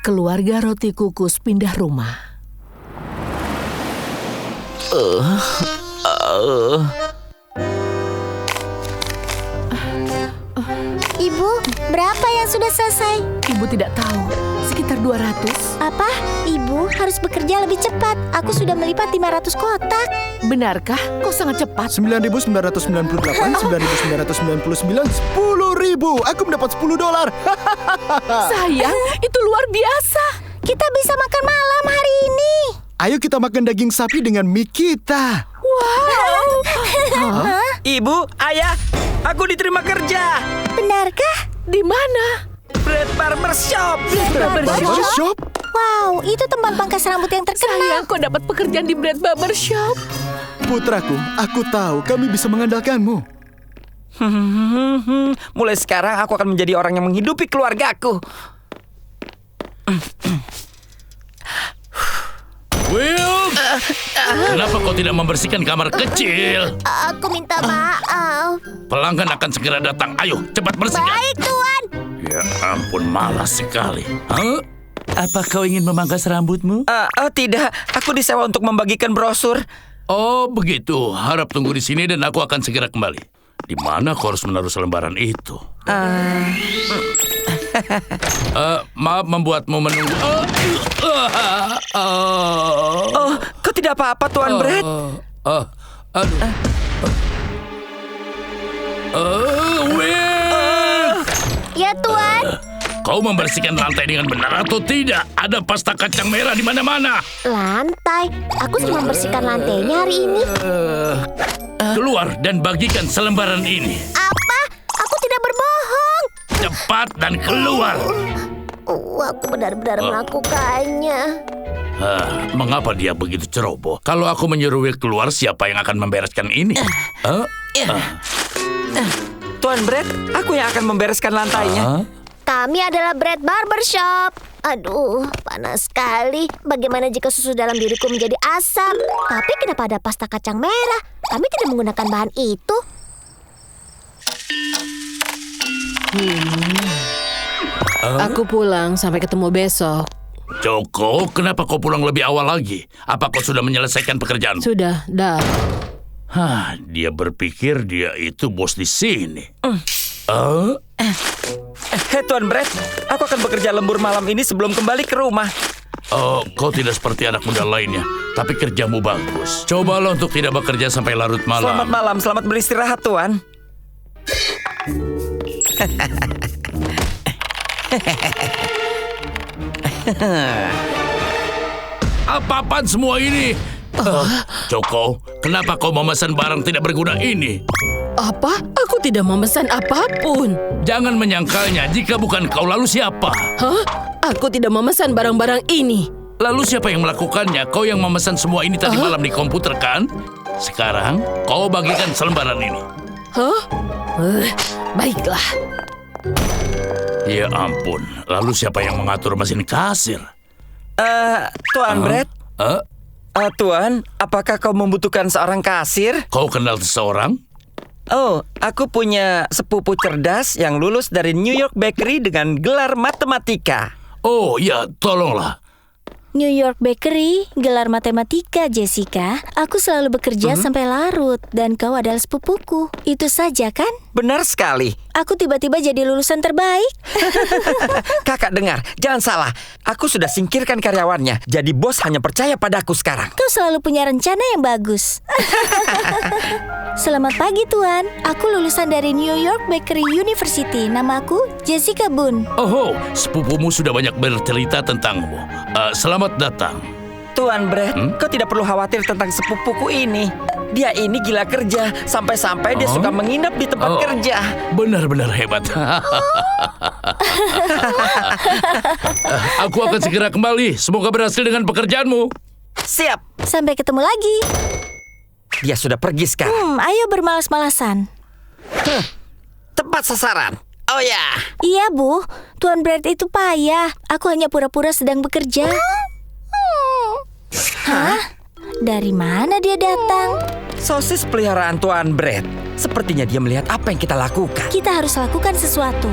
keluarga roti kukus pindah rumah. Ibu, berapa yang sudah selesai? Ibu tidak tahu, sekitar 200. Apa? Ibu harus bekerja lebih cepat. Aku sudah melipat 500 kotak. Benarkah? Kau sangat cepat. 9.998, 9.999, 10.000. Aku mendapat $10. Sayang, itu luar biasa. Kita bisa makan malam hari ini. Ayo kita makan daging sapi dengan mie kita. Wow. Ibu, ayah, aku diterima kerja. Benarkah? Di mana? Bread Barber Shop. Barber shop? Wow, itu tempat pangkas rambut yang terkenal. Sayang, kau dapat pekerjaan di Bread Barber Shop. Putraku, aku tahu kami bisa mengandalkanmu. Mulai sekarang aku akan menjadi orang yang menghidupi keluargaku. Will, kenapa kau tidak membersihkan kamar kecil? Aku minta maaf. Pelanggan akan segera datang. Ayo, cepat bersihkan. Baik, Tuan. Ya ampun, malas sekali. Hah? Apa kau ingin memangkas rambutmu? Tidak, aku disewa untuk membagikan brosur. Oh, begitu. Harap tunggu di sini dan aku akan segera kembali. Di mana kau harus menaruh selembaran itu? Maaf membuatmu menunggu. Oh, kau tidak apa-apa, Tuan Brett? Will! Ya, Tuan. Kau membersihkan lantai dengan benar atau tidak? Ada pasta kacang merah di mana-mana. Lantai. Aku sudah membersihkan lantainya hari ini. Keluar dan bagikan selembaran ini. Apa? Aku tidak berbohong. Cepat dan keluar. Aku benar-benar melakukannya. Mengapa dia begitu ceroboh? Kalau aku menyuruh Will keluar, siapa yang akan membereskan ini? Tuan Brett, aku yang akan membereskan lantainya. Kami adalah Bread Barber Shop. Aduh, panas sekali. Bagaimana jika susu dalam diriku menjadi asam? Tapi kenapa ada pasta kacang merah? Kami tidak menggunakan bahan itu. Aku pulang, sampai ketemu besok. Joko, kenapa kau pulang lebih awal lagi? Apa kau sudah menyelesaikan pekerjaan? Sudah, dah. Dia berpikir dia itu bos di sini. Hei, Tuan Brett, aku akan bekerja lembur malam ini sebelum kembali ke rumah. Kau tidak seperti anak muda lainnya, tapi kerjamu bagus. Cobalah untuk tidak bekerja sampai larut malam. Selamat malam, selamat beristirahat, Tuan. Apa-apaan semua ini? Joko, kenapa kau memesan barang tidak berguna ini? Apa? Aku tidak memesan apapun. Jangan menyangkalnya. Jika bukan kau, lalu siapa? Hah? Aku tidak memesan barang-barang ini. Lalu siapa yang melakukannya? Kau yang memesan semua ini tadi malam di komputer, kan? Sekarang, kau bagikan selembaran ini. Hah? Baiklah. Ya ampun, lalu siapa yang mengatur mesin kasir? Tuan Brett? Tuan, apakah kau membutuhkan seorang kasir? Kau kenal seseorang? Oh, aku punya sepupu cerdas yang lulus dari New York Bakery dengan gelar matematika. Oh ya, tolonglah. New York Bakery, gelar matematika, Jessica. Aku selalu bekerja sampai larut, dan kau adalah sepupuku. Itu saja, kan? Benar sekali. Aku tiba-tiba jadi lulusan terbaik. Kakak dengar, jangan salah. Aku sudah singkirkan karyawannya, jadi bos hanya percaya padaku sekarang. Kau selalu punya rencana yang bagus. Selamat pagi, Tuan. Aku lulusan dari New York Bakery University. Namaku Jessica Boone. Oh, sepupumu sudah banyak bercerita tentangmu. Selamat datang. Tuan Brett, kau tidak perlu khawatir tentang sepupuku ini. Dia ini gila kerja, sampai-sampai dia suka menginap di tempat kerja. Benar-benar hebat. Aku akan segera kembali. Semoga berhasil dengan pekerjaanmu. Siap. Sampai ketemu lagi. Dia sudah pergi sekarang. Ayo bermalas-malasan. Tepat sasaran. Oh ya. Iya, Bu. Tuan Brett itu payah. Aku hanya pura-pura sedang bekerja. Hah? Dari mana dia datang? Sosis peliharaan Tuan Brett. Sepertinya dia melihat apa yang kita lakukan. Kita harus lakukan sesuatu.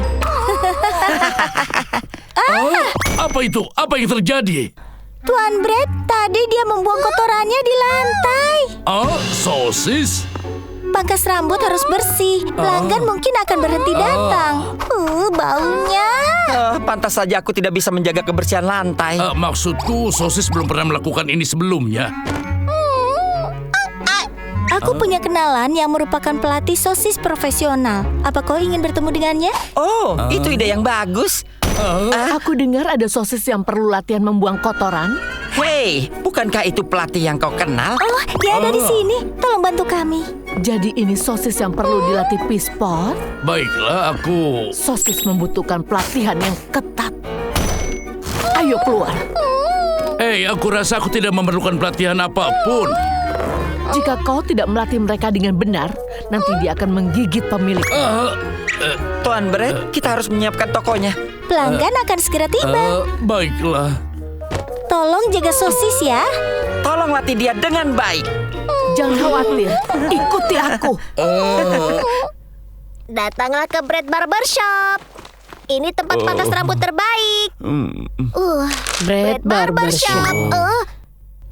Apa itu? Apa yang terjadi? Tuan Brett, tadi dia membuang kotorannya di lantai. Oh, sosis? Pangkas rambut harus bersih. Pelanggan mungkin akan berhenti datang. Baunya. Pantas saja aku tidak bisa menjaga kebersihan lantai. Maksudku, sosis belum pernah melakukan ini sebelumnya. Aku punya kenalan yang merupakan pelatih sosis profesional. Apa kau ingin bertemu dengannya? Oh, itu ide yang bagus. Aku dengar ada sosis yang perlu latihan membuang kotoran. Hei, bukankah itu pelatih yang kau kenal? Oh, dia ada di sini. Tolong bantu kami. Jadi ini sosis yang perlu dilatih pispot. Baiklah, aku... Sosis membutuhkan pelatihan yang ketat. Ayo keluar. Hei, aku rasa aku tidak memerlukan pelatihan apapun. Jika kau tidak melatih mereka dengan benar, nanti dia akan menggigit pemilik. Tuan Brett, kita harus menyiapkan tokonya. Pelanggan akan segera tiba. Baiklah. Tolong jaga sosis ya. Tolong latih dia dengan baik. Jangan khawatir, ikuti aku. Datanglah ke Brett Barbershop. Ini tempat pangkas rambut terbaik. Brett Barbershop.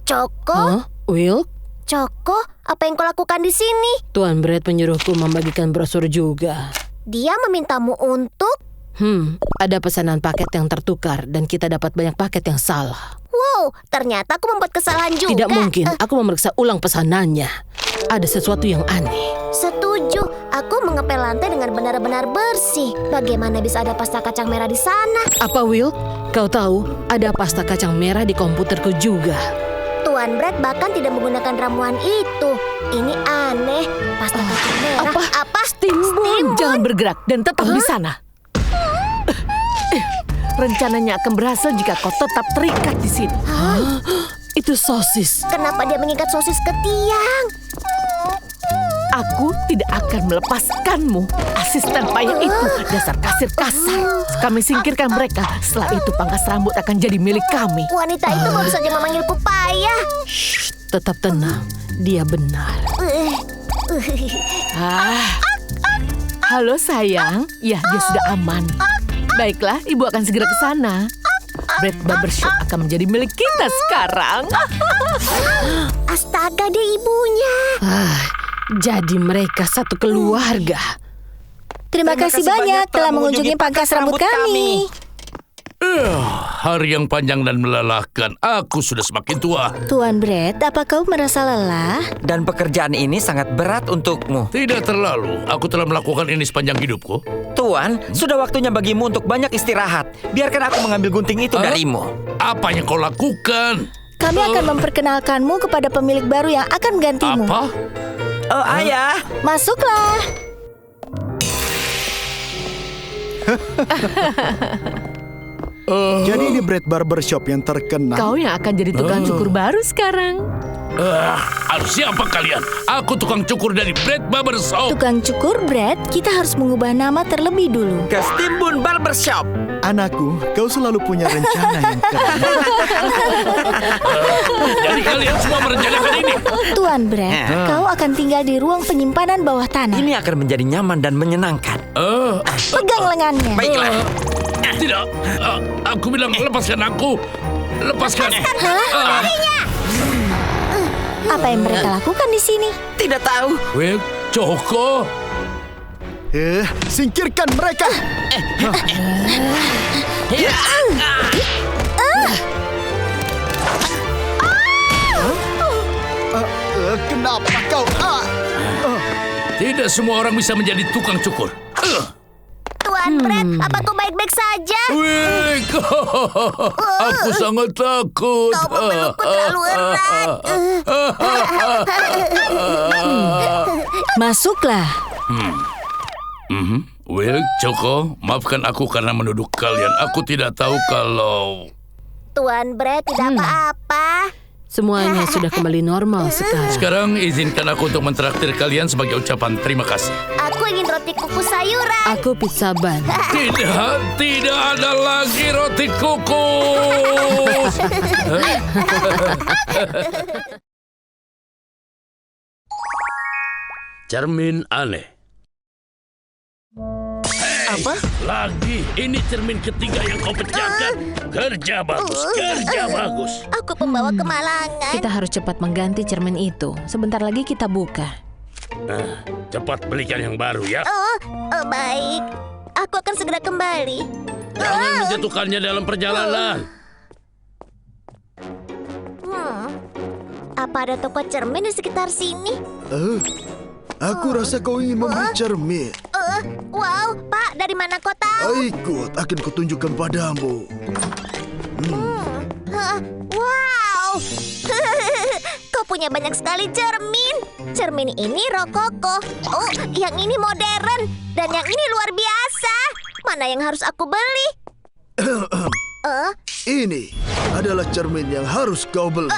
Coko? Hah? Will? Coko, apa yang kau lakukan di sini? Tuan Brett menyuruhku membagikan brosur juga. Dia memintamu untuk... Ada pesanan paket yang tertukar dan kita dapat banyak paket yang salah. Wow, ternyata aku membuat kesalahan juga. Tidak mungkin, aku memeriksa ulang pesanannya. Ada sesuatu yang aneh. Setuju, aku mengepel lantai dengan benar-benar bersih. Bagaimana bisa ada pasta kacang merah di sana? Apa Will? Kau tahu, ada pasta kacang merah di komputerku juga. Tuan Brett bahkan tidak menggunakan ramuan itu. Ini aneh. Pasta kacang merah. Apa? Timbun. Jangan bergerak dan tetap di sana. Rencananya akan berhasil jika kau tetap terikat di sini. Itu sosis. Kenapa dia mengikat sosis ke tiang? Aku tidak akan melepaskanmu. Asisten payah itu, dasar kasir kasar. Kami singkirkan mereka. Setelah itu pangkas rambut akan jadi milik kami. Wanita itu baru saja memanggilku payah. Tetap tenang, dia benar. Halo sayang, ya dia sudah aman. Baiklah, ibu akan segera ke sana. Brett Barbershop akan menjadi milik kita sekarang. Astaga, dia ibunya. Jadi mereka satu keluarga. Terima kasih banyak telah mengunjungi pangkas rambut kami. Hari yang panjang dan melelahkan. Aku sudah semakin tua. Tuan Brett, apa kau merasa lelah? Dan pekerjaan ini sangat berat untukmu. Tidak terlalu. Aku telah melakukan ini sepanjang hidupku. Tuan, sudah waktunya bagimu untuk banyak istirahat. Biarkan aku mengambil gunting itu darimu. Apa yang kau lakukan? Kami akan memperkenalkanmu kepada pemilik baru yang akan menggantimu. Apa? Oh, ayah. Masuklah. Jadi ini Brett Barbershop yang terkenal. Kau yang akan jadi tukang cukur baru sekarang. Siapa kalian? Aku tukang cukur dari Brett Barbershop. Tukang cukur Brett, kita harus mengubah nama terlebih dulu. Ke Timbun Barbershop. Anakku, kau selalu punya rencana yang keren. Jadi kalian semua merencanakan ini. Tuan Brett, kau akan tinggal di ruang penyimpanan bawah tanah. Ini akan menjadi nyaman dan menyenangkan. Pegang lengannya. Baiklah. Tidak. Aku bilang lepaskan aku. Lepaskan. Apa yang mereka lakukan di sini? Tidak tahu. Will, Coko. Singkirkan mereka. Kenapa kau? Tidak semua orang bisa menjadi tukang cukur. Tuan Brett, apa kau baik-baik saja? Will, aku sangat takut. Kau memelukku terlalu erat. Masuklah. Will, Coko, maafkan aku karena menuduh kalian. Aku tidak tahu kalau... Tuan Brett, tidak apa-apa. Semuanya sudah kembali normal sekarang. Sekarang izinkan aku untuk mentraktir kalian sebagai ucapan terima kasih. Aku ingin roti kukus sayuran. Aku pizza ban. Tidak ada lagi roti kukus. Cermin aneh. Apa? lagi. Ini cermin ketiga yang kau pecahkan. Kerja bagus, kerja bagus. Aku pembawa kemalangan. Kita harus cepat mengganti cermin itu. Sebentar lagi kita buka. Cepat belikan yang baru ya. Baik. Aku akan segera kembali. Jangan menjatuhkannya dalam perjalanan. Apa ada toko cermin di sekitar sini? Aku rasa kau ingin membeli cermin. Wow, Pak, dari mana kau tahu? Ikut, akan kutunjukkan padamu. Wow, kau punya banyak sekali cermin. Cermin ini rokoko. Oh, yang ini modern. Dan yang ini luar biasa. Mana yang harus aku beli? Ini adalah cermin yang harus kau beli.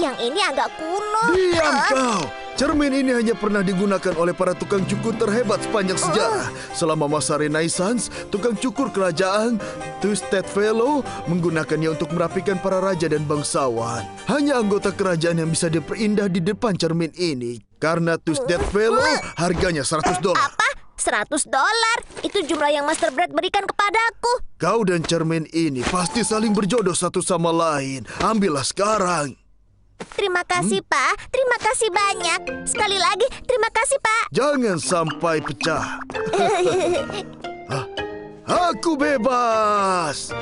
Yang ini agak kuno. Diam kau! Cermin ini hanya pernah digunakan oleh para tukang cukur terhebat sepanjang sejarah. Selama masa Renaissance, tukang cukur kerajaan Twisted Fellow menggunakannya untuk merapikan para raja dan bangsawan. Hanya anggota kerajaan yang bisa diperindah di depan cermin ini. Karena Twisted Fellow harganya $100. Apa? $100? Itu jumlah yang Master Brad berikan kepadaku. Kau dan cermin ini pasti saling berjodoh satu sama lain. Ambillah sekarang. Terima kasih, Pak. Terima kasih banyak. Sekali lagi, terima kasih, Pak. Jangan sampai pecah. Aku bebas.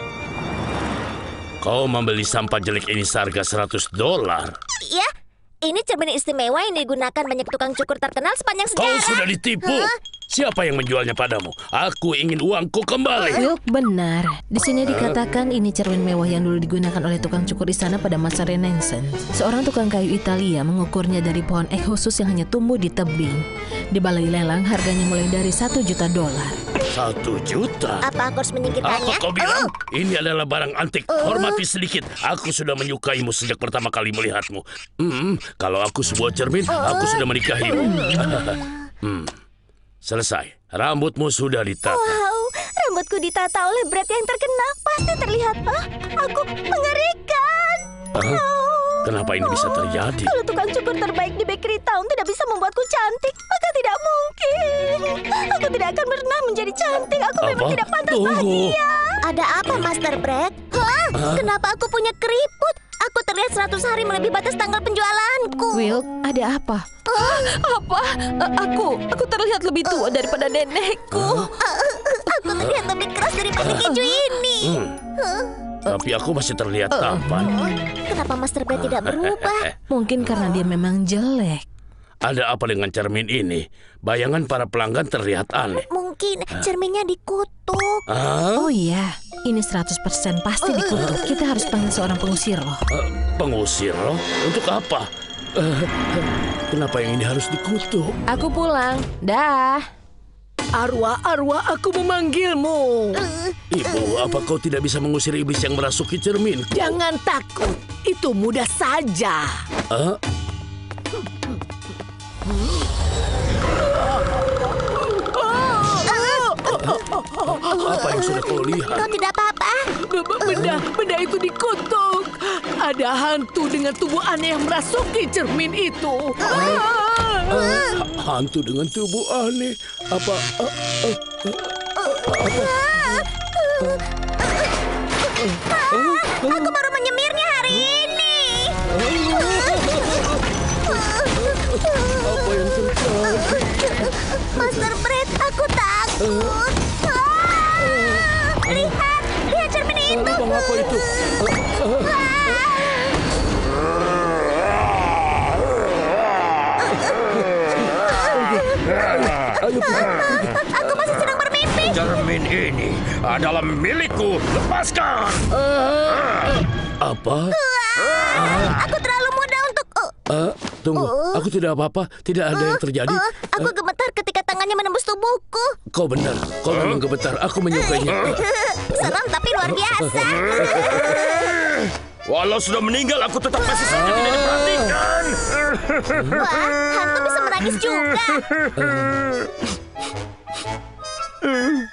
Kau membeli sampah jelek ini seharga $100. Ya, ini cermin istimewa yang digunakan banyak tukang cukur terkenal sepanjang Kau sejarah. sudah ditipu. Siapa yang menjualnya padamu? Aku ingin uangku kembali. Wilk benar. Di sini dikatakan ini cermin mewah yang dulu digunakan oleh tukang cukur istana pada masa Renaissance. Seorang tukang kayu Italia mengukurnya dari pohon ek khusus yang hanya tumbuh di tebing. Di balai lelang harganya mulai dari $1 juta. $1 juta? Apa aku harus menyingkirkannya? Apa kau bilang? Ini adalah barang antik. Hormati sedikit. Aku sudah menyukaimu sejak pertama kali melihatmu. Kalau aku sebuah cermin, aku sudah menikahimu. Selesai. Rambutmu sudah ditata. Wow, rambutku ditata oleh Brad yang terkenal. Pasti terlihat, aku mengerikan. Kenapa ini bisa terjadi? Kalau tukang cukur terbaik di Bakery Town tidak bisa membuatku cantik, maka tidak mungkin. Aku tidak akan pernah menjadi cantik. Aku memang tidak pantas bahagia. Ada apa, Master Brad? Kenapa aku punya keriput? Aku terlihat 100 hari melebihi batas tanggal penjualanku. Wilk, ada apa? Apa? Aku terlihat lebih tua daripada nenekku. Aku terlihat lebih keras daripada keju ini. Tapi aku masih terlihat tampan. Kenapa Master Brad tidak berubah? Mungkin karena dia memang jelek. Ada apa dengan cermin ini? Bayangan para pelanggan terlihat aneh. Mungkin cerminnya dikutuk. Oh iya, ini 100% pasti dikutuk. Kita harus panggil seorang pengusir loh. Pengusir loh? Untuk apa? Kenapa yang ini harus dikutuk? Aku pulang. Dah. Arwah, aku memanggilmu. Ibu, apa kau tidak bisa mengusir iblis yang merasuki cerminku? Jangan takut, itu mudah saja. Apa yang sudah kau lihat? Kau tidak apa-apa? Benda itu dikutuk. Ada hantu dengan tubuh aneh yang merasuki cermin itu. Hantu dengan tubuh aneh. Apa? Aku baru menyemirnya hari ini. Apa yang terjadi? Master Brad, aku takut. Lihat cermin itu. Apa itu? Aku masih sedang bermimpi. Cermin ini adalah milikku. Lepaskan! Apa? Aku terlalu muda untuk... Tunggu, aku tidak apa-apa. Tidak ada yang terjadi. Aku gemetar ketika tangannya menembus tubuhku. Kau benar, kau memang gemetar. Aku menyukainya. Seram tapi luar biasa. Walau sudah meninggal, aku tetap masih saja tidak diperhatikan. Wah, hantu bisa menangis juga.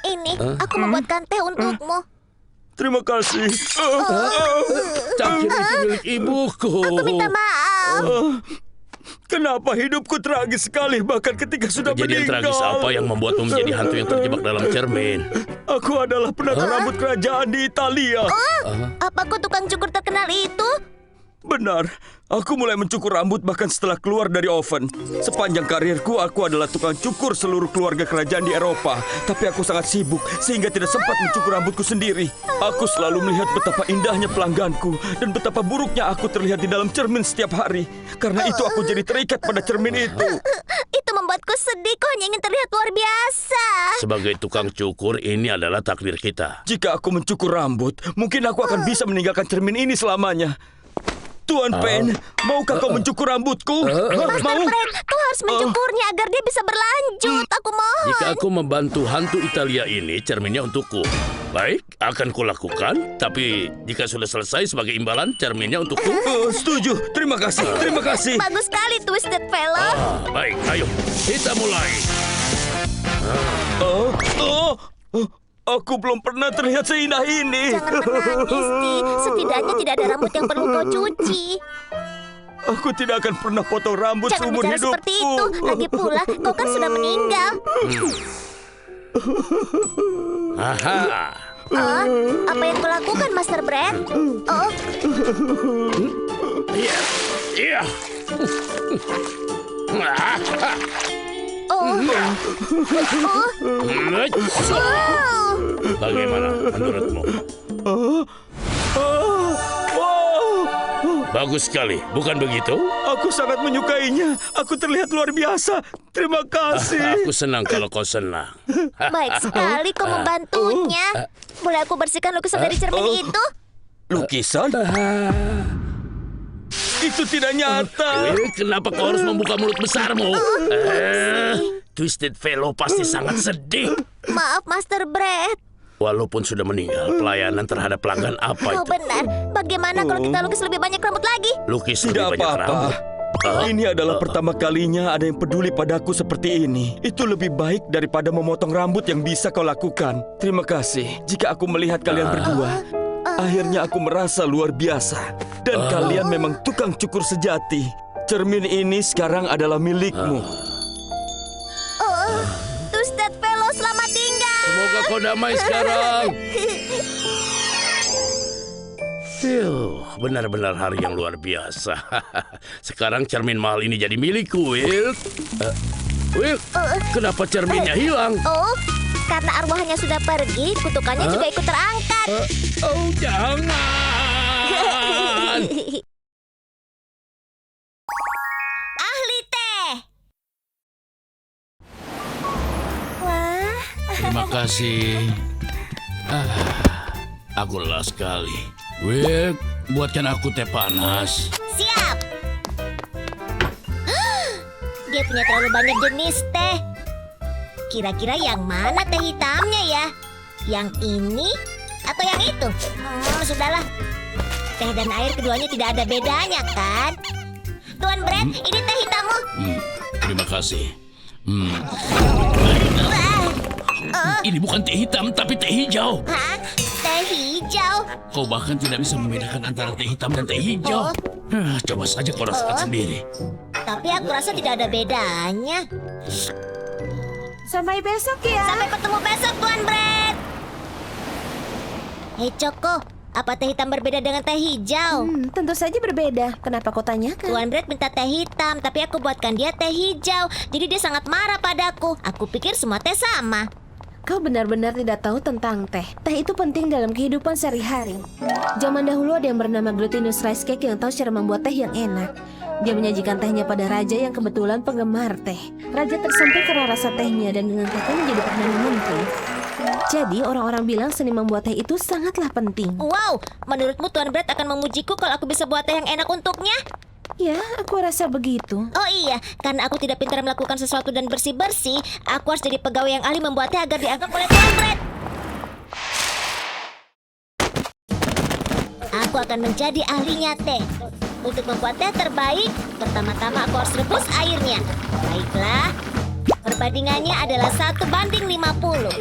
Ini, aku membuatkan teh untukmu. Terima kasih. Cangkir itu milik ibuku. Aku minta maaf. Kenapa hidupku tragis sekali bahkan ketika sudah Kejadian meninggal? tragis apa yang membuatmu menjadi hantu yang terjebak dalam cermin? Aku adalah penata rambut kerajaan di Italia. Apa kau tukang cukur terkenal itu? Benar, aku mulai mencukur rambut bahkan setelah keluar dari oven. Sepanjang karirku, aku adalah tukang cukur seluruh keluarga kerajaan di Eropa. Tapi aku sangat sibuk, sehingga tidak sempat mencukur rambutku sendiri. Aku selalu melihat betapa indahnya pelangganku dan betapa buruknya aku terlihat di dalam cermin setiap hari. Karena itu aku jadi terikat pada cermin itu. Itu membuatku sedih. Kau hanya ingin terlihat luar biasa. Sebagai tukang cukur, ini adalah takdir kita. Jika aku mencukur rambut, mungkin aku akan bisa meninggalkan cermin ini selamanya. Tuan Pen, maukah kau mencukur rambutku? Master Fred, kau harus mencukurnya agar dia bisa berlanjut. Aku mohon. Jika aku membantu hantu Italia ini, cerminnya untukku. Baik, akan kulakukan. Tapi jika sudah selesai sebagai imbalan, cerminnya untukku. Setuju, terima kasih, terima kasih. Bagus sekali, Twisted Fellow. Baik, ayo, kita mulai. Aku belum pernah terlihat seindah ini. Jangan menangis, Ti. Setidaknya tidak ada rambut yang perlu kau cuci. Aku tidak akan pernah potong rambut Jangan seumur bicara hidupku. seperti itu. Lagi pula, kau kan sudah meninggal. Aha. Apa yang kau lakukan, Master Brad? Iya, iya. Bagaimana menurutmu? Bagus sekali, bukan begitu? Aku sangat menyukainya. Aku terlihat luar biasa. Terima kasih. Aku senang kalau kau senang. Baik sekali kau membantunya. Boleh aku bersihkan lukisan dari cermin itu? Lukisan? Itu tidak nyata. Kenapa kau harus membuka mulut besarmu? Twisted Fellow pasti sangat sedih. Maaf, Master Brad. Walaupun sudah meninggal, pelayanan terhadap pelanggan apa Oh itu? benar. Bagaimana kalau kita lukis lebih banyak rambut lagi? Lukis Tidak lebih banyak apa-apa. rambut. Ini adalah pertama kalinya ada yang peduli padaku seperti ini. Itu lebih baik daripada memotong rambut yang bisa kau lakukan. Terima kasih. Jika aku melihat kalian berdua, akhirnya aku merasa luar biasa. Dan kalian memang tukang cukur sejati. Cermin ini sekarang adalah milikmu. Twisted Fellow, selamat tinggal. Semoga kau damai sekarang. Benar-benar hari yang luar biasa. Sekarang cermin mahal ini jadi milikku, Will. Will, kenapa cerminnya hilang? Oh, karena arwahnya sudah pergi, kutukannya juga ikut terangkat. Oh, jangan. Ahli teh. Wah, Terima kasih. Aku lelah sekali. Will, buatkan aku teh panas. siap. Dia punya terlalu banyak jenis teh. Kira-kira yang mana teh hitamnya ya? Yang ini atau yang itu? Sudahlah. Teh dan air keduanya tidak ada bedanya kan? Tuan Brad, ini teh hitammu. Terima kasih. Ini bukan teh hitam, tapi teh hijau. Hah? Teh hijau? Kau bahkan tidak bisa membedakan antara teh hitam dan teh hijau. Coba saja kau rasakan sendiri. Tapi aku rasa tidak ada bedanya. Sampai besok ya. Sampai ketemu besok, Tuan Brad. Hei Choco, apa teh hitam berbeda dengan teh hijau? Tentu saja berbeda. Kenapa kau tanyakan? Tuan Brad minta teh hitam, tapi aku buatkan dia teh hijau. Jadi dia sangat marah padaku. Aku pikir semua teh sama. Kau benar-benar tidak tahu tentang teh. Teh itu penting dalam kehidupan sehari-hari. Zaman dahulu ada yang bernama Glutinous Rice Cake yang tahu cara membuat teh yang enak. Dia menyajikan tehnya pada raja yang kebetulan penggemar teh. Raja tersentuh karena rasa tehnya dan dengan tehnya menjadi perdana menteri. Jadi orang-orang bilang seni membuat teh itu sangatlah penting. Wow, menurutmu Tuan Brad akan memujiku kalau aku bisa buat teh yang enak untuknya? Ya, aku rasa begitu. Oh iya, karena aku tidak pintar melakukan sesuatu dan bersih-bersih, aku harus jadi pegawai yang ahli membuat teh agar dianggap oleh Tuan Brad. Aku akan menjadi ahlinya teh. Untuk membuat teh terbaik, pertama-tama aku harus rebus airnya. Baiklah, perbandingannya adalah 1:50.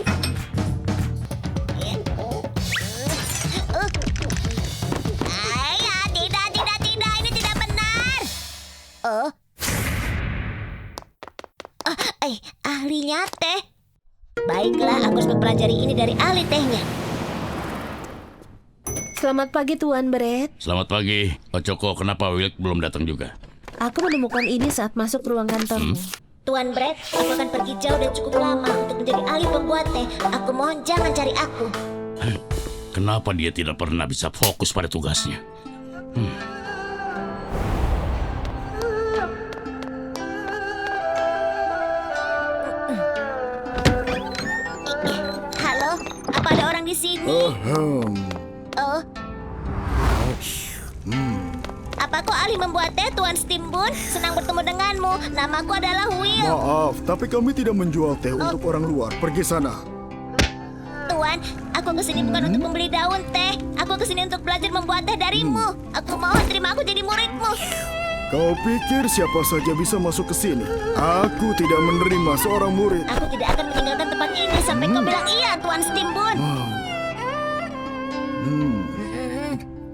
Tidak, ini tidak benar. Ahlinya teh. Baik. Baiklah, aku harus mempelajari ini dari ahli tehnya. Selamat pagi Tuan Brett. Selamat pagi. Ochoko, kenapa Wilk belum datang juga? Aku menemukan ini saat masuk ruang kantormu. Tuan Brett, aku akan pergi jauh dan cukup lama untuk menjadi ahli pembuat teh. Aku mohon jangan cari aku. Kenapa dia tidak pernah bisa fokus pada tugasnya? Halo, apa ada orang di sini? Oh. Apa kau ahli membuat teh, Tuan Stimbun? Senang bertemu denganmu. Namaku adalah Will. Maaf, tapi kami tidak menjual teh untuk orang luar. Pergi sana. Tuan, aku kesini bukan untuk membeli daun teh. Aku kesini untuk belajar membuat teh darimu. Aku mohon terima aku jadi muridmu. Kau pikir siapa saja bisa masuk ke sini? Aku tidak menerima seorang murid. Aku tidak akan meninggalkan tempat ini sampai kau bilang iya, Tuan Stimbun.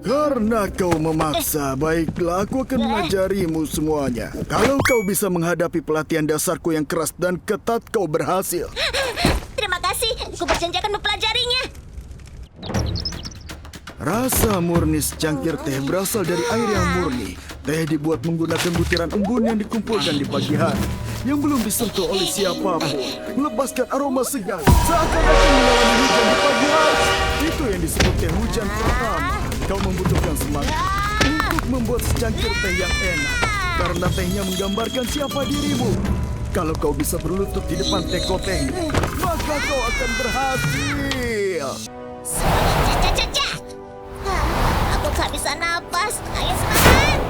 Karena kau memaksa, baiklah aku akan mengajarimu semuanya. Kalau kau bisa menghadapi pelatihan dasarku yang keras dan ketat, kau berhasil. Terima kasih, aku berjanji akan mempelajarinya. Rasa murni secangkir teh berasal dari air yang murni. Teh dibuat menggunakan butiran embun yang dikumpulkan di pagi hari, yang belum disentuh oleh siapapun, melepaskan aroma segar seakan-akan melawani hujan di pagi hari. Itu yang disebut teh hujan pertama. Kau membutuhkan semangat untuk membuat secangkir teh yang enak, karena tehnya menggambarkan siapa dirimu. Kalau kau bisa berlutut di depan teko tehnya, maka kau akan berhasil. Caca. Aku tak bisa napas. Ayo semangat.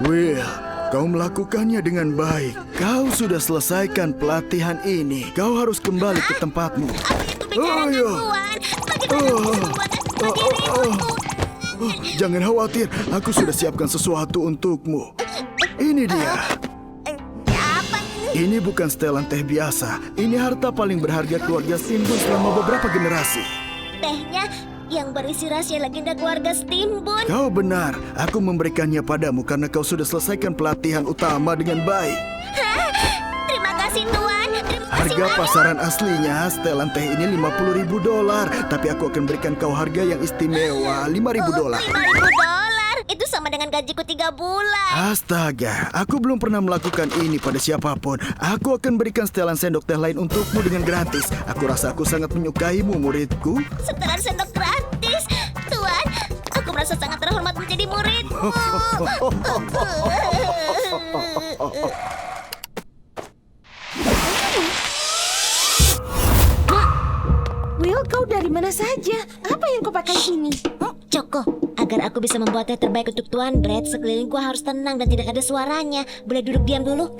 Will, kau melakukannya dengan baik. Kau sudah selesaikan pelatihan ini. Kau harus kembali ke tempatmu. Apa yang kubicarakan, Tuan? Bagaimana aku bisa membuat teh seperti dirimu? Jangan khawatir, aku sudah siapkan sesuatu untukmu. Ini dia. Apa ini? Ini bukan setelan teh biasa. Ini harta paling berharga keluarga Stimbun selama beberapa generasi. Tehnya yang berisi rahasia legenda keluarga Stimbun. Kau benar, aku memberikannya padamu karena kau sudah selesaikan pelatihan utama dengan baik. Terima kasih, Tuan. Terima kasih Harga banyak. pasaran aslinya setelan teh ini $50.000, tapi aku akan berikan kau harga yang istimewa $5.000. $5.000. Itu sama dengan gajiku 3 bulan. Astaga, aku belum pernah melakukan ini pada siapapun. Aku akan berikan setelan sendok teh lain untukmu dengan gratis. Aku rasa aku sangat menyukaimu, muridku. Setelan sendok gratis. Tuan, aku merasa sangat terhormat menjadi muridmu. Will, kau dari mana saja? Apa yang kau pakai ini? Coko, agar aku bisa membuat teh terbaik untuk Tuan Brett, sekelilingku harus tenang dan tidak ada suaranya. Boleh duduk diam dulu?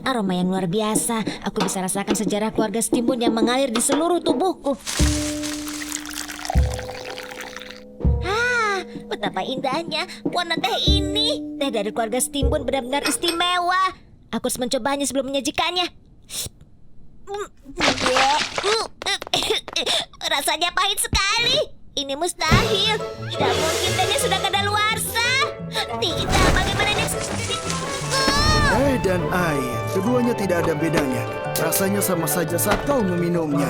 Aroma yang luar biasa. Aku bisa rasakan sejarah keluarga Stimbun yang mengalir di seluruh tubuhku. Betapa indahnya warna teh ini. Teh dari keluarga Stimbun benar-benar istimewa. Aku harus mencobanya sebelum menyajikannya. Rasanya pahit sekali. Ini mustahil. Tidak mungkin tehnya sudah kadaluarsa. Tidak, bagaimana ini? Teh dan air, keduanya tidak ada bedanya. Rasanya sama saja saat kau meminumnya.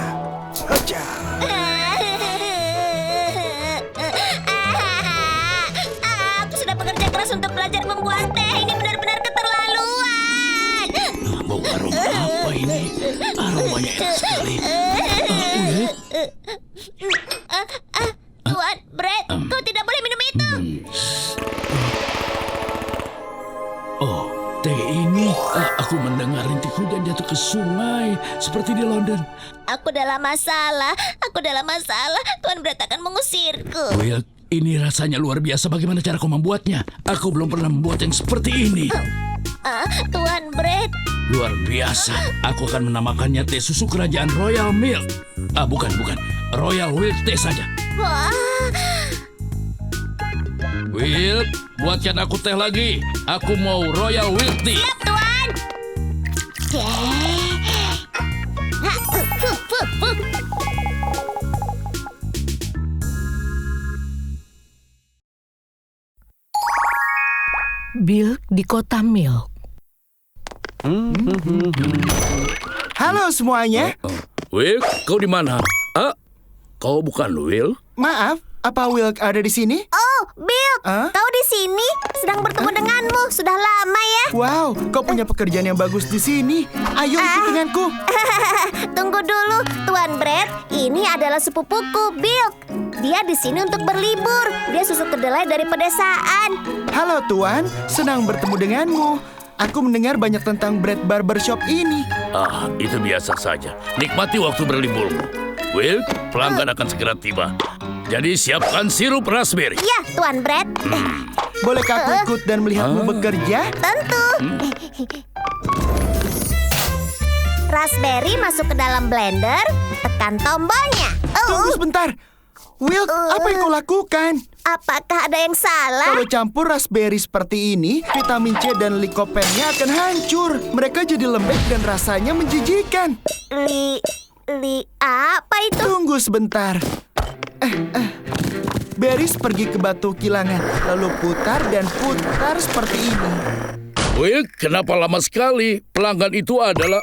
Aja. Aku sudah bekerja keras untuk belajar membuat teh. Ini benar-benar keterlaluan. Bau aroma apa ini? Aromanya enak sekali. Tuan Brett, kau tidak boleh minum itu. Oh, teh ini aku mendengar rintik hujan jatuh ke sungai seperti di London. Aku dalam masalah. Tuan Brett akan mengusirku. Will, ini rasanya luar biasa. Bagaimana cara kau membuatnya? Aku belum pernah membuat yang seperti ini. Tuan Brett. Luar biasa. Aku akan menamakannya teh susu kerajaan Royal Milk. Bukan. Royal Milk teh saja. Wah. Will, buatkan aku teh lagi. Aku mau Royal Milk tea. Siap, Tuan. Bill di kota Milk. Halo semuanya. Will, kau di mana? Kau bukan Will? Maaf, apa Wilk ada di sini? Oh, Bill, kau di sini? Sedang bertemu denganmu. Sudah lama ya? Wow, kau punya pekerjaan yang bagus di sini. Ayo ikut denganku. Tunggu dulu, Tuan Brett. Ini adalah sepupuku, Bill. Dia di sini untuk berlibur. Dia susu kedelai dari pedesaan. Halo Tuan, senang bertemu denganmu. Aku mendengar banyak tentang Brett Barbershop ini. Itu biasa saja. Nikmati waktu berliburmu. Will, pelanggan akan segera tiba. Jadi siapkan sirup raspberry. Ya, Tuan Brett. Bolehkah aku ikut dan melihatmu bekerja? Tentu. Raspberry masuk ke dalam blender. Tekan tombolnya. Tunggu sebentar. Will, apa yang kau lakukan? Apakah ada yang salah? Kalau campur raspberry seperti ini, vitamin C dan likopennya akan hancur. Mereka jadi lembek dan rasanya menjijikan. Apa itu? Tunggu sebentar. Berries pergi ke batu kilangan, lalu putar dan putar seperti ini. Will, kenapa lama sekali? Pelanggan itu adalah...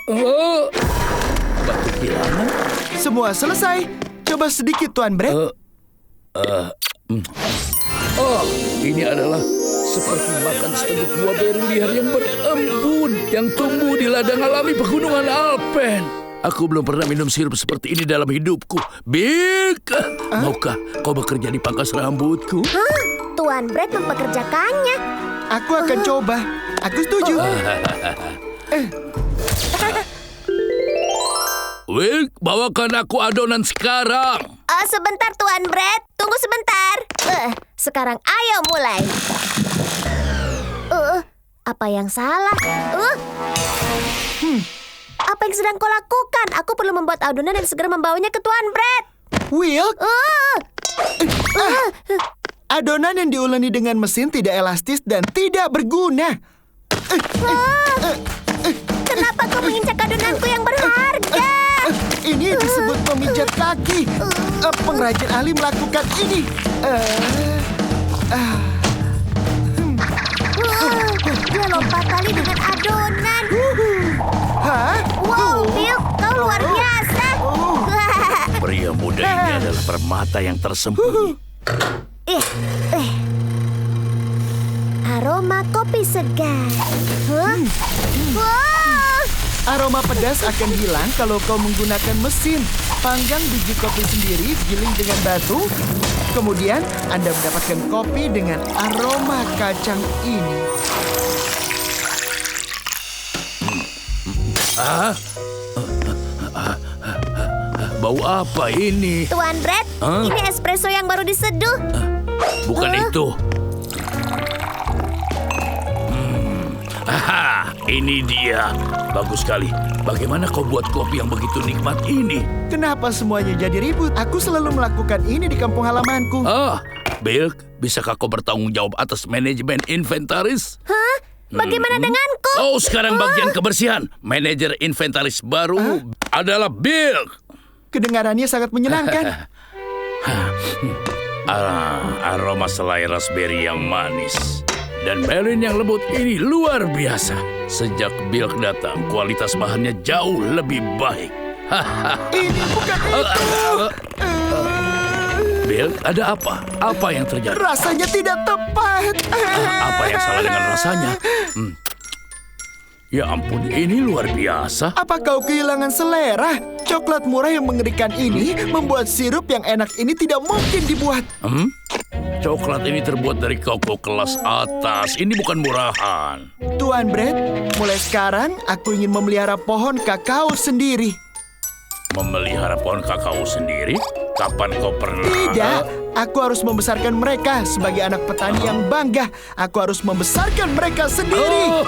batu kilangan? Semua selesai. Coba sedikit, Tuan Brett. Ini adalah seperti makan setengah buah beri liar yang berembun yang tumbuh di ladang alami pegunungan Alpen. Aku belum pernah minum sirup seperti ini dalam hidupku. Big, maukah kau bekerja di pangkas rambutku? Tuan Brett mempekerjakannya. Aku akan coba. Aku setuju. Will, bawakan aku adonan sekarang. Sebentar, Tuan Brett. Tunggu sebentar. Sekarang ayo mulai. Apa yang salah? Apa yang sedang kau lakukan? Aku perlu membuat adonan dan segera membawanya ke Tuan Brett. Will, adonan yang diuleni dengan mesin tidak elastis dan tidak berguna. Kenapa kau menginjak adonanku yang berharga? Ini disebut memijat kaki. Pengrajin ahli melakukan ini. Dia lompat kali dengan adonan. Hah? Wow, Bill, kau luar biasa. Pria muda ini adalah permata yang tersembunyi. Aroma kopi segar. Aroma pedas akan hilang kalau kau menggunakan mesin. Panggang biji kopi sendiri, giling dengan batu. Kemudian Anda mendapatkan kopi dengan aroma kacang ini. Bau apa ini? Tuan Brett, ini espresso yang baru diseduh. Bukan itu. Ini dia. Bagus sekali. Bagaimana kau buat kopi yang begitu nikmat ini? Kenapa semuanya jadi ribut? Aku selalu melakukan ini di kampung halamanku. Bill, bisakah kau bertanggung jawab atas manajemen inventaris? Bagaimana denganku? Sekarang bagian kebersihan. Manajer inventaris baru adalah Bill. Kedengarannya sangat menyenangkan. Aroma selai raspberry yang manis dan melon yang lembut ini luar biasa. Sejak Bill datang, kualitas bahannya jauh lebih baik. Ini bukan itu. Bill, ada apa? Apa yang terjadi? Rasanya tidak tepat. Apa yang salah dengan rasanya? Ya ampun, ini luar biasa. Apa kau kehilangan selera? Coklat murah yang mengerikan ini membuat sirup yang enak ini tidak mungkin dibuat. Coklat ini terbuat dari kakao kelas atas. Ini bukan murahan. Tuan Brett, mulai sekarang aku ingin memelihara pohon kakao sendiri. Memelihara pohon kakao sendiri? Kapan kau pernah? Tidak, aku harus membesarkan mereka sebagai anak petani yang bangga. Aku harus membesarkan mereka sendiri.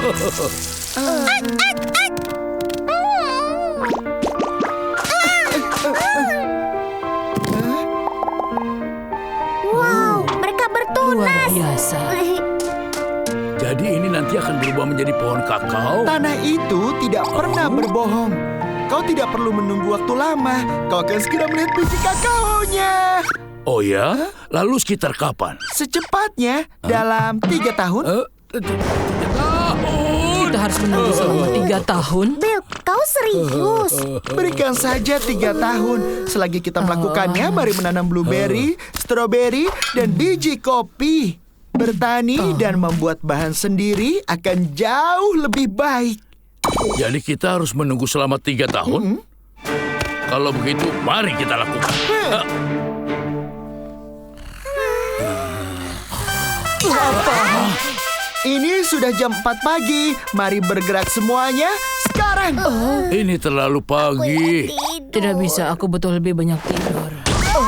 Wow, mereka bertunas. Luar biasa. Jadi ini nanti akan berubah menjadi pohon kakao? Tanah itu tidak pernah berbohong. Kau tidak perlu menunggu waktu lama. Kau akan segera melihat biji kakaonya. Oh ya? Lalu sekitar kapan? Secepatnya, dalam 3 tahun. tahun. Kita harus menunggu selama 3 tahun. Bill, kau serius? Berikan saja 3 tahun. Selagi kita melakukannya, mari menanam blueberry, stroberi, dan biji kopi. Bertani dan membuat bahan sendiri akan jauh lebih baik. Jadi kita harus menunggu selama 3 tahun? Kalau begitu, mari kita lakukan. Ini sudah jam 4 pagi. Mari bergerak semuanya sekarang. Ini terlalu pagi. Tidak bisa, aku butuh lebih banyak tidur.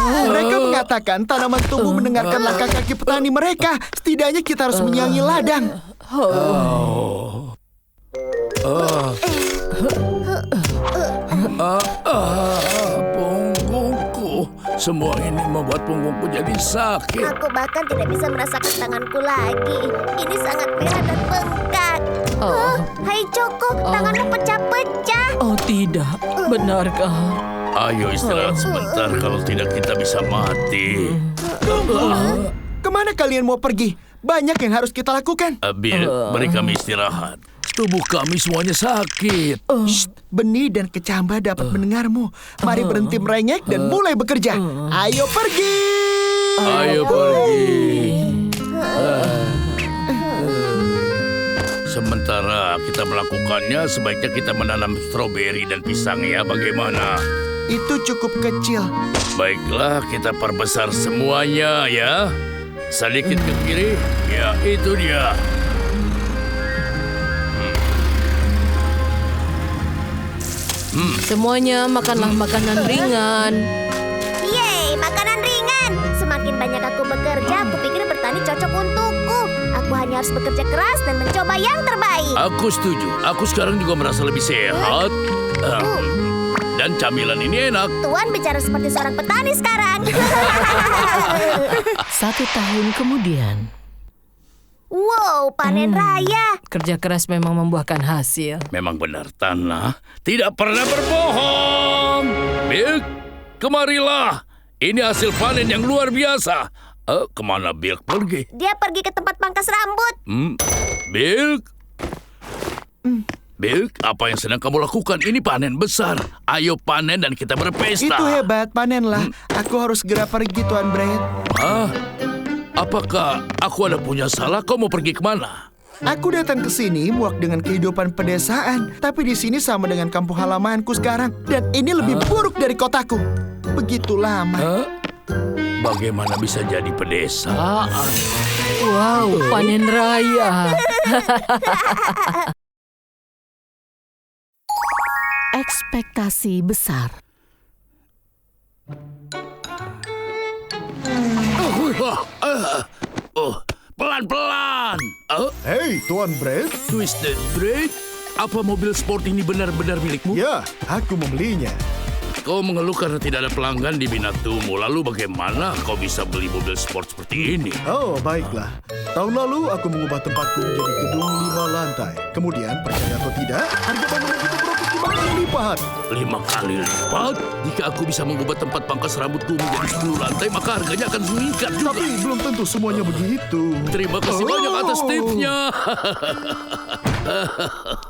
Mereka mengatakan tanaman tumbuh mendengarkan langkah kaki petani mereka. Setidaknya kita harus menyanyi ladang. Punggungku. Semua ini membuat punggungku jadi sakit. Aku bahkan tidak bisa merasakan tanganku lagi. Ini sangat merah dan bengkak. Hai Choco, tanganmu pecah-pecah. Oh tidak, benarkah? Ayo istirahat sebentar, kalau tidak kita bisa mati. Kemana kalian mau pergi? Banyak yang harus kita lakukan. Bill, beri kami istirahat. Tubuh kami semuanya sakit. Shh, benih dan kecamba dapat mendengarmu. Mari berhenti merengek dan mulai bekerja. Ayo pergi. Ayo pergi. Sementara kita melakukannya, sebaiknya kita menanam stroberi dan pisang ya. Bagaimana? Itu cukup kecil. Baiklah, kita perbesar semuanya ya. Sedikit ke kiri. Ya, itu dia. Semuanya makanlah makanan ringan. Yeay, makanan ringan. Semakin banyak aku bekerja, aku pikir bertani cocok untukku. Aku hanya harus bekerja keras dan mencoba yang terbaik. Aku setuju. Aku sekarang juga merasa lebih sehat. Dan camilan ini enak. Tuan bicara seperti seorang petani sekarang. 1 tahun kemudian. Wow, panen raya. Kerja keras memang membuahkan hasil. Memang benar, tanah tidak pernah berbohong. Bill, kemarilah. Ini hasil panen yang luar biasa. Kemana Bill pergi? Dia pergi ke tempat pangkas rambut. Bill? Bill, apa yang sedang kamu lakukan? Ini panen besar. Ayo panen dan kita berpesta. Itu hebat, panenlah. Aku harus segera pergi, Tuan Brad. Apakah aku ada punya salah? Kau mau pergi kemana? Aku datang ke sini muak dengan kehidupan pedesaan, tapi di sini sama dengan kampung halamanku sekarang, dan ini lebih buruk dari kotaku. Begitu lama. Bagaimana bisa jadi pedesaan? Wow, panen raya. Ekspektasi besar. Pelan-pelan. Hei, Tuan Brad. Twisted Bread? Apa mobil sport ini benar-benar milikmu? Ya, aku membelinya. Kau mengeluh karena tidak ada pelanggan di Binatumu. Lalu bagaimana kau bisa beli mobil sport seperti ini? Oh, baiklah. Tahun lalu aku mengubah tempatku menjadi gedung 5 lantai. Kemudian, percaya atau tidak, harga bangunan itu merokok 5 kali lipat. 5 kali lipat? Jika aku bisa mengubah tempat pangkas rambutku menjadi 10 lantai, maka harganya akan meningkat juga. Tapi belum tentu semuanya begitu. Terima kasih banyak atas tipsnya.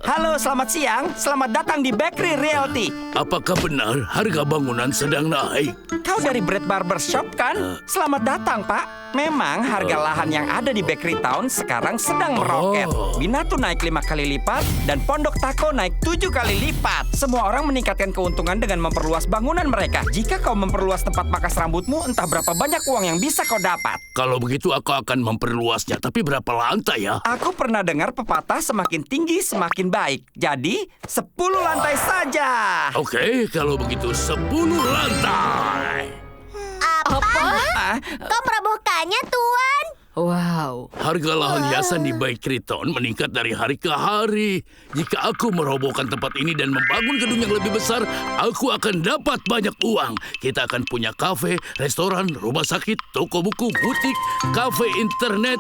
Halo, selamat siang. Selamat datang di Bakery Realty. Apakah benar harga bangunan sedang naik? Kau dari Bread Barber Shop kan? Selamat datang, Pak. Memang harga lahan yang ada di Bakery Town sekarang sedang meroket. Binatu naik 5 kali lipat dan Pondok Taco naik 7 kali lipat. Semua orang meningkatkan keuntungan dengan memperluas bangunan mereka. Jika kau memperluas tempat pangkas rambutmu, entah berapa banyak uang yang bisa kau dapat. Kalau begitu aku akan memperluasnya. Tapi berapa lantai ya? Aku pernah dengar pepatah semakin tinggi semakin baik. Jadi 10 lantai saja. Oke, kalau begitu 10 lantai. Apa? Kau merobohkannya, Tuan? Wow. Harga lahan hiasan di Bakery Town meningkat dari hari ke hari. Jika aku merobohkan tempat ini dan membangun gedung yang lebih besar, aku akan dapat banyak uang. Kita akan punya kafe, restoran, rumah sakit, toko buku, butik, kafe internet,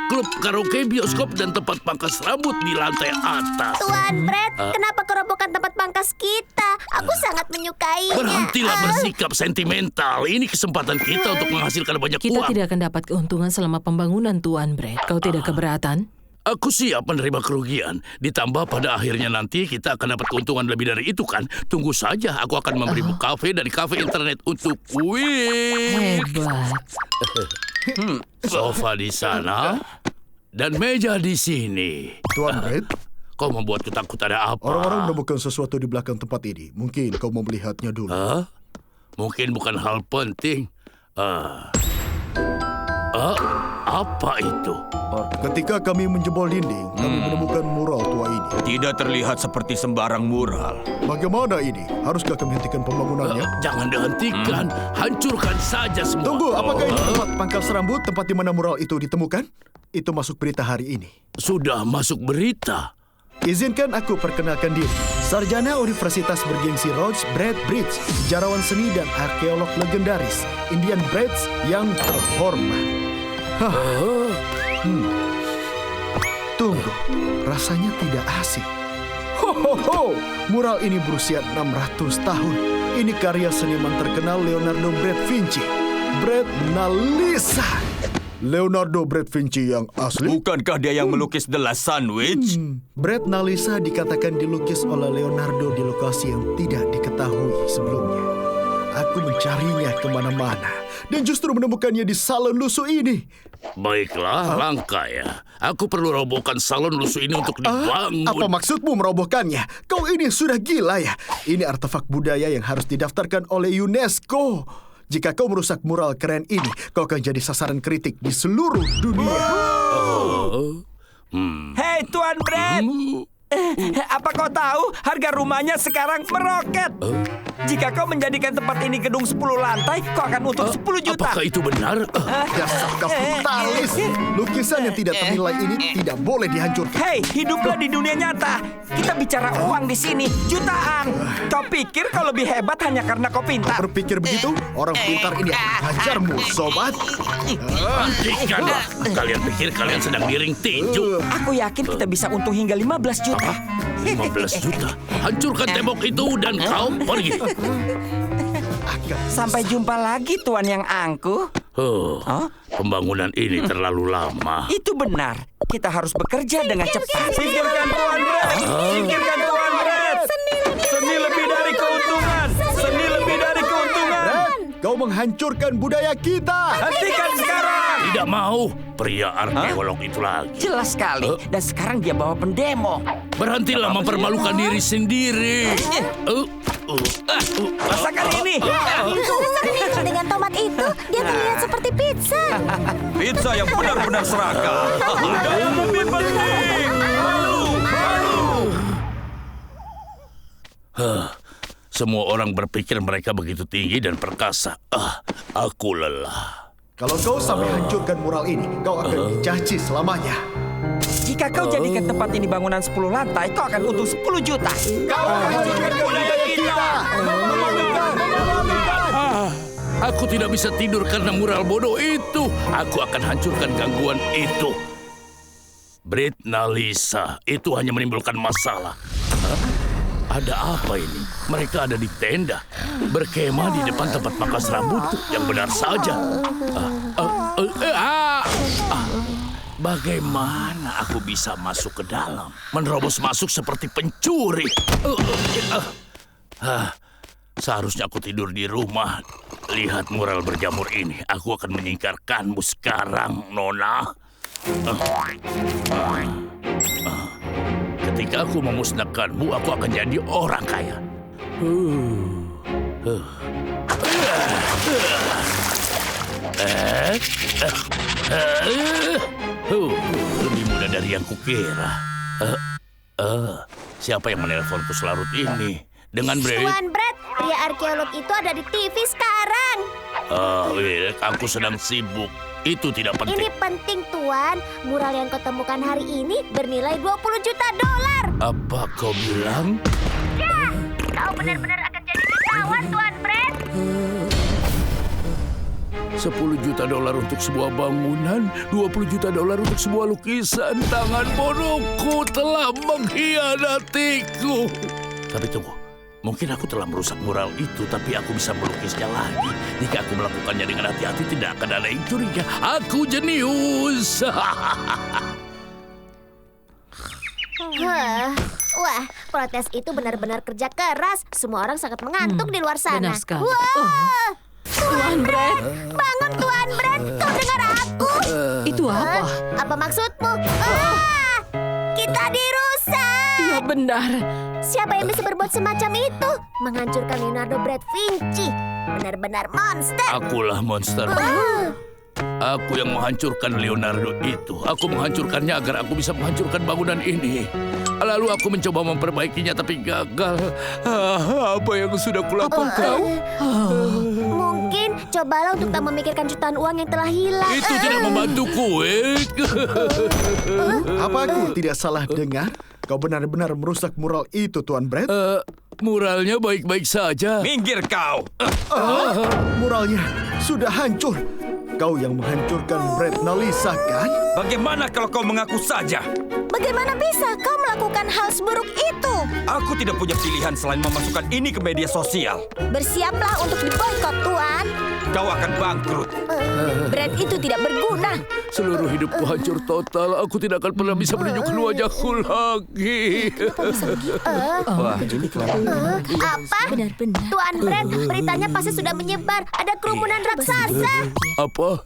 klub karaoke, bioskop, dan tempat pangkas rambut di lantai atas. Tuan Brad, kenapa kau robohkan tempat pangkas kita? Aku sangat menyukainya. Berhentilah bersikap sentimental. Ini kesempatan kita untuk menghasilkan banyak Kita uang. tidak akan dapat keuntungan selama pembangunan, Tuan Brad. Kau tidak keberatan? Aku siap menerima kerugian. Ditambah pada akhirnya nanti kita akan dapat keuntungan lebih dari itu kan. Tunggu saja, aku akan memberimu kafe dari kafe internet untuk Hebat. sofa di sana dan meja di sini. Tuan Brett, Kau membuatku takut ada apa? orang-orang menemukan sesuatu di belakang tempat ini. Mungkin kau mau melihatnya dulu. Hah? Mungkin bukan hal penting. Apa itu? Ketika kami menjebol dinding, kami menemukan mural tua ini. Tidak terlihat seperti sembarang mural. Bagaimana ini? Haruskah kami hentikan pembangunannya? Jangan dihentikan. Hancurkan saja semua. Tunggu, apakah ini tempat pangkas rambut, tempat di mana mural itu ditemukan? Itu masuk berita hari ini. Sudah masuk berita. Izinkan aku perkenalkan diri. Sarjana Universitas bergengsi Rhodes, Brett Bridge, sejarawan seni dan arkeolog legendaris, Indian Bridge yang terhormat. Tunggu, rasanya tidak asing. Mural ini berusia 600 tahun. Ini karya seniman terkenal Leonardo Brett Vinci. Brett Nalisa. Leonardo Brett Vinci yang asli? Bukankah dia yang melukis The Last Sandwich? Brett Nalisa dikatakan dilukis oleh Leonardo di lokasi yang tidak diketahui sebelumnya. Aku mencarinya kemana-mana dan justru menemukannya di salon lusuh ini. Baiklah, langka ya. Aku perlu robohkan salon lusuh ini untuk dibangun. Apa maksudmu merobohkannya? Kau ini sudah gila ya? Ini artefak budaya yang harus didaftarkan oleh UNESCO. Jika kau merusak mural keren ini, kau akan jadi sasaran kritik di seluruh dunia. Hei Tuan Brett, apa kau tahu harga rumahnya sekarang meroket? Jika kau menjadikan tempat ini gedung 10 lantai, kau akan untung 10 juta. Apakah itu benar? Dasar kapitalis. Lukisan yang tidak ternilai ini tidak boleh dihancurkan. Hei, hiduplah di dunia nyata. Kita bicara uang di sini, jutaan. Kau pikir kau lebih hebat hanya karena kau pintar? Berpikir begitu, orang pintar ini akan menghajarmu, sobat. Hentikanlah. Kalian pikir kalian sedang miring tinju? Aku yakin kita bisa untung hingga 15 juta. 15 juta. Hancurkan tembok itu dan kau pergi. Sampai jumpa lagi Tuan yang angkuh. Pembangunan ini terlalu lama. Itu benar. Kita harus bekerja dengan cepat. Pikirkan Tuan Brett. Pikirkan Tuan Brett. Seni lebih dari keuntungan. Seni lebih dari keuntungan. Kau menghancurkan budaya kita. Hentikan sekarang. Tidak mau. Pria arkeolog itu lagi. Jelas sekali. Dan sekarang dia bawa pendemo. Berhentilah mempermalukan diri sendiri. Masakan ini. Dengan tomat itu, dia terlihat seperti pizza. Pizza yang benar-benar serakah. Dan yang lebih penting, Semua orang berpikir mereka begitu tinggi dan perkasa. Aku lelah. Kalau kau sampai hancurkan mural ini, kau akan dicaci selamanya. Jika kau jadikan tempat ini bangunan 10 lantai, kau akan untung 10 juta. Kau hancurkan budaya kita. Aku tidak bisa tidur karena mural bodoh itu. Aku akan hancurkan gangguan itu. Brett Nalisa, itu hanya menimbulkan masalah. Ada apa ini? Mereka ada di tenda, berkemah di depan tempat pangkas rambut. Yang benar saja. Bagaimana aku bisa masuk ke dalam? Menerobos masuk seperti pencuri. Seharusnya aku tidur di rumah. Lihat mural berjamur ini. Aku akan menyingkirkanmu sekarang, Nona. Ketika aku memusnahkanmu, aku akan jadi orang kaya. Lebih mudah dari yang kukira. Siapa yang menelponku selarut ini? Dengan Brett? Tuan Brett, pria arkeolog itu ada di TV sekarang. Aku sedang sibuk. Itu tidak penting. Ini penting, Tuan. Mural yang kau temukan hari ini bernilai 20 juta dolar. Apa kau bilang? Ya, kau benar-benar akan jadi jutawan, Tuan Brett. 10 juta dolar untuk sebuah bangunan, 20 juta dolar untuk sebuah lukisan. Tangan bodohku telah mengkhianatiku. Tapi tunggu, mungkin aku telah merusak mural itu, tapi aku bisa melukisnya lagi. Jika aku melakukannya dengan hati-hati, tidak akan ada yang curiga. Aku jenius. Wah, protes itu benar-benar kerja keras. Semua orang sangat mengantuk di luar sana. Benar sekali. Wah! Tuan Brad. Bangun, Tuan Brad. Kau dengar aku? Itu apa? Apa maksudmu? Kita dirusak. Ya benar. Siapa yang bisa berbuat semacam itu? Menghancurkan Leonardo Brad Vinci. Benar-benar monster. Akulah monster. Aku yang menghancurkan Leonardo itu. Aku menghancurkannya agar aku bisa menghancurkan bangunan ini. Lalu aku mencoba memperbaikinya tapi gagal. Apa yang sudah kulakukan? Mungkin cobalah untuk tak memikirkan jutaan uang yang telah hilang. Itu tidak membantuku, Apa aku tidak salah dengar? Kau benar-benar merusak mural itu, Tuan Brad? Muralnya baik-baik saja. Minggir kau! Muralnya sudah hancur. Kau yang menghancurkan Brad Nalisa, kan? Bagaimana kalau kau mengaku saja? Bagaimana bisa kau melakukan hal seburuk itu? Aku tidak punya pilihan selain memasukkan ini ke media sosial. Bersiaplah untuk diboikot, Tuan. Kau akan bangkrut. Brand itu tidak berguna. Seluruh hidupku hancur total. Aku tidak akan pernah bisa menunjukkan wajahku lagi. Wah, ini Apa? Benar-benar. Tuan Brand, beritanya pasti sudah menyebar. Ada kerumunan raksasa. Apa?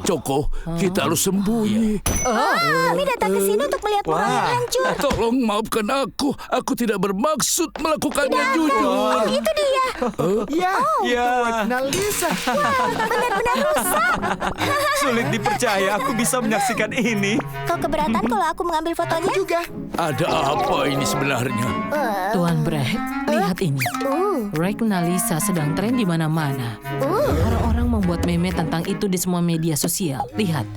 Choco, kita harus sembunyi. Kami datang ke sini untuk melihat mural yang hancur. Tolong maafkan aku. Aku tidak bermaksud melakukannya jujur. Itu dia. Ya, Nalisa. Benar-benar rusak. sulit dipercaya aku bisa menyaksikan ini. Kau keberatan kalau aku mengambil fotonya? Juga. Ada apa ini sebenarnya? Tuan Brad, lihat ini. Rek Nalisa sedang tren di mana-mana. Orang-orang membuat meme tentang itu di semua media sosial. Lihat,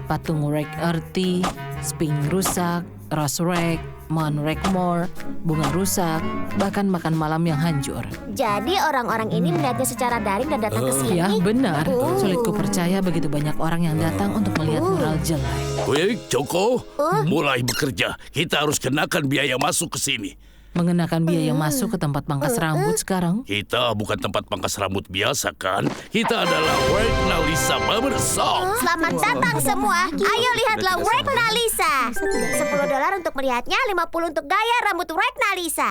patung Rek Earthy, Sping rusak, Rose Rek, Mon Rekmore, bunga rusak, bahkan makan malam yang hancur. Jadi orang-orang ini melihatnya secara daring dan datang ke sini? Ya, benar. Sulit ku percaya begitu banyak orang yang datang untuk melihat mural jelek. Wih, Choco, mulai bekerja. Kita harus kenakan biaya masuk ke sini. Mengenakan biaya masuk ke tempat pangkas rambut sekarang? Kita bukan tempat pangkas rambut biasa, kan? Kita adalah Rek Nalisa Barbershop. Selamat datang semua. Ayo lihatlah Rek Nalisa. $10 untuk melihatnya, 50 untuk gaya rambut Rek Nalisa.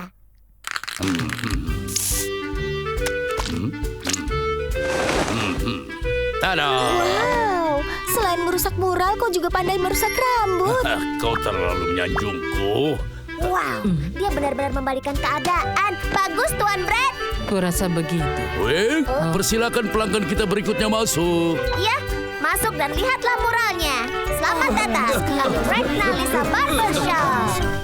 Tada! Wow, selain merusak mural, kau juga pandai merusak rambut. Kau terlalu menyanjungku. Wow, dia benar-benar membalikan keadaan. Bagus, Tuan Brad. Kurasa begitu. Wih, persilakan pelanggan kita berikutnya masuk. Ya, masuk dan lihatlah muralnya. Selamat datang ke Rek Nalisa Barbershop.